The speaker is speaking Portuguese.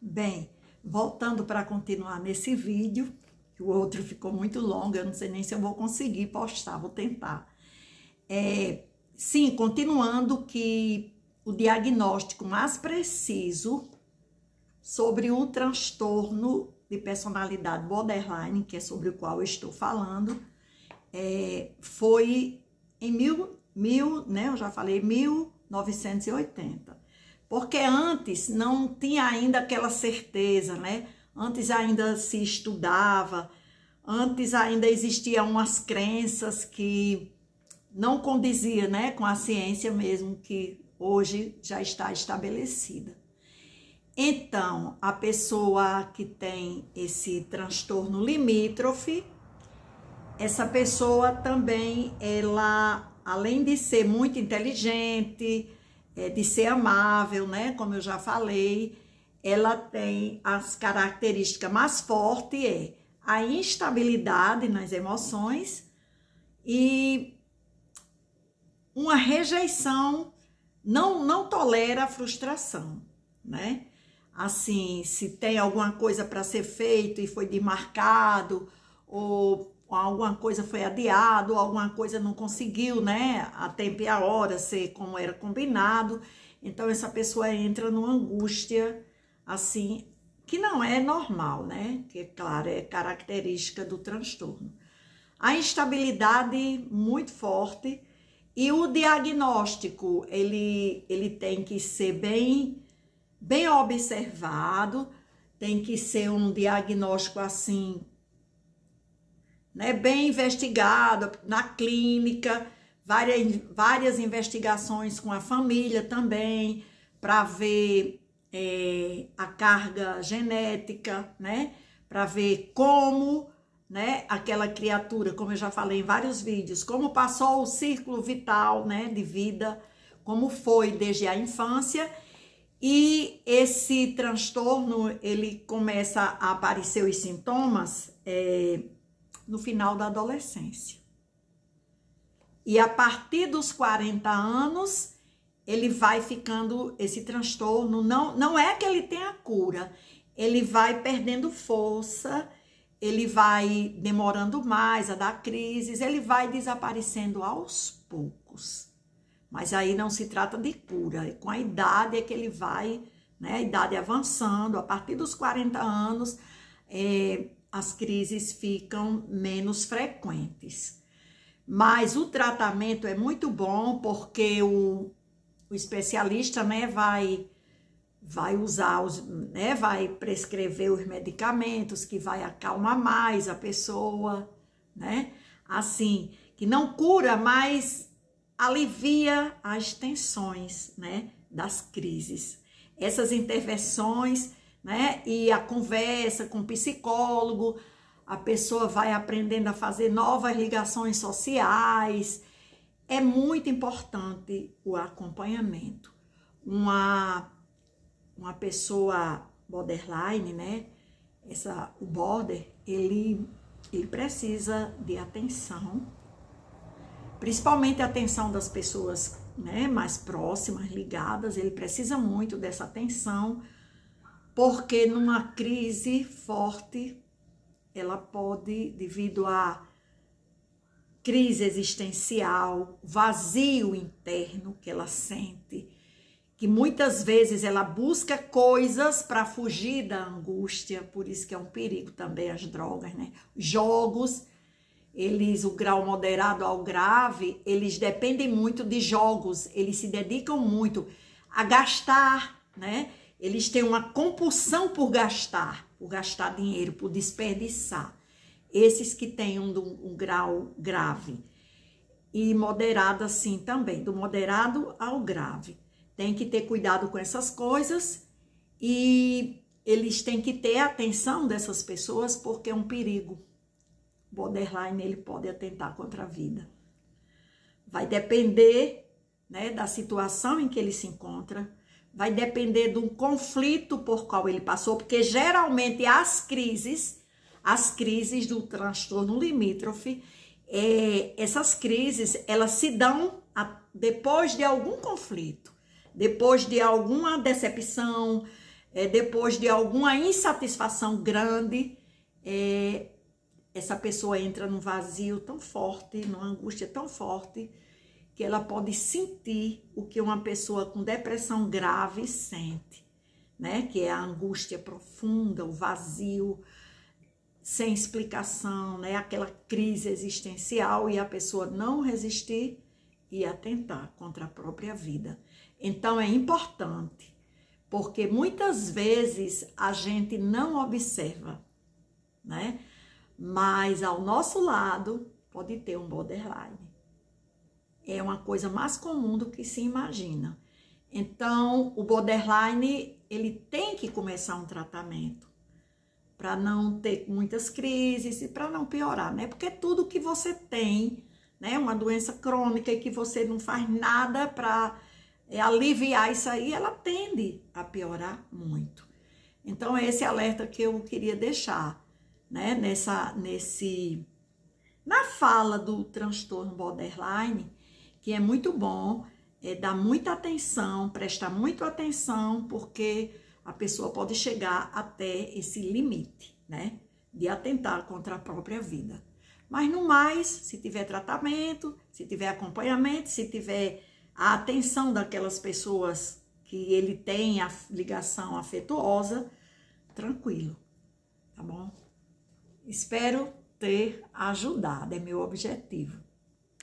Bem, voltando para continuar nesse vídeo, que o outro ficou muito longo, eu não sei nem se eu vou conseguir postar, vou tentar. Sim, continuando que o diagnóstico mais preciso sobre o transtorno de personalidade borderline, que é sobre o qual eu estou falando, foi em eu já falei, 1980. Porque antes não tinha ainda aquela certeza, né? Antes ainda se estudava, antes ainda existiam umas crenças que não condizia, né, com a ciência mesmo, que hoje já está estabelecida. Então, a pessoa que tem esse transtorno limítrofe, essa pessoa também, ela, além de ser muito inteligente, de ser amável, né? Como eu já falei, ela tem as características mais fortes, a instabilidade nas emoções e uma rejeição, não tolera a frustração, né? Assim, se tem alguma coisa para ser feito e foi demarcado, ou alguma coisa foi adiado, ou alguma coisa não conseguiu, né, a tempo e a hora ser como era combinado, então essa pessoa entra numa angústia, assim, que não é normal, né, que, claro, é característica do transtorno. A instabilidade muito forte e o diagnóstico, ele tem que ser bem observado, tem que ser um diagnóstico, assim, né, bem investigado na clínica, várias investigações com a família também, para ver a carga genética, né, para ver como, né, aquela criatura, como eu já falei em vários vídeos, como passou o círculo vital, né, de vida, como foi desde a infância. E esse transtorno, ele começa a aparecer os sintomas no final da adolescência. E a partir dos 40 anos, ele vai ficando, esse transtorno, não é que ele tenha cura, ele vai perdendo força, ele vai demorando mais a dar crises, ele vai desaparecendo aos poucos. Mas aí não se trata de cura, com a idade é que ele vai, né, a idade avançando, a partir dos 40 anos, as crises ficam menos frequentes. Mas o tratamento é muito bom, porque o especialista, né, vai usar, vai prescrever os medicamentos, que vai acalmar mais a pessoa, né? Assim, que não cura, mas alivia as tensões, né, das crises. Essas intervenções, né, e a conversa com o psicólogo, a pessoa vai aprendendo a fazer novas ligações sociais. É muito importante o acompanhamento. Uma pessoa borderline, né, o border, ele precisa de atenção, principalmente a atenção das pessoas, né, mais próximas, ligadas, ele precisa muito dessa atenção, porque numa crise forte, ela pode, devido à crise existencial, vazio interno que ela sente, que muitas vezes ela busca coisas para fugir da angústia, por isso que é um perigo também as drogas, né? Jogos, o grau moderado ao grave, eles dependem muito de jogos, eles se dedicam muito a gastar, né? Eles têm uma compulsão por gastar dinheiro, por desperdiçar. Esses que têm um grau grave e moderado assim também, do moderado ao grave. Tem que ter cuidado com essas coisas e eles têm que ter a atenção dessas pessoas, porque é um perigo. O borderline, ele pode atentar contra a vida. Vai depender, né, da situação em que ele se encontra, vai depender do conflito por qual ele passou, porque geralmente as crises do transtorno limítrofe, essas crises, elas se dão depois de algum conflito, depois de alguma decepção, depois de alguma insatisfação grande, essa pessoa entra num vazio tão forte, numa angústia tão forte, que ela pode sentir o que uma pessoa com depressão grave sente, né? Que é a angústia profunda, o vazio, sem explicação, né? Aquela crise existencial, e a pessoa não resistir e atentar contra a própria vida. Então é importante, porque muitas vezes a gente não observa, né? Mas ao nosso lado pode ter um borderline. É uma coisa mais comum do que se imagina. Então, o borderline, ele tem que começar um tratamento para não ter muitas crises e para não piorar, né? Porque tudo que você tem, né, uma doença crônica e que você não faz nada para aliviar isso aí, ela tende a piorar muito. Então, esse alerta que eu queria deixar, né, na fala do transtorno borderline, que é muito bom, dar muita atenção, prestar muita atenção, porque a pessoa pode chegar até esse limite, né, de atentar contra a própria vida. Mas no mais, se tiver tratamento, se tiver acompanhamento, se tiver a atenção daquelas pessoas que ele tem a ligação afetuosa, tranquilo, tá bom? Espero ter ajudado, é meu objetivo.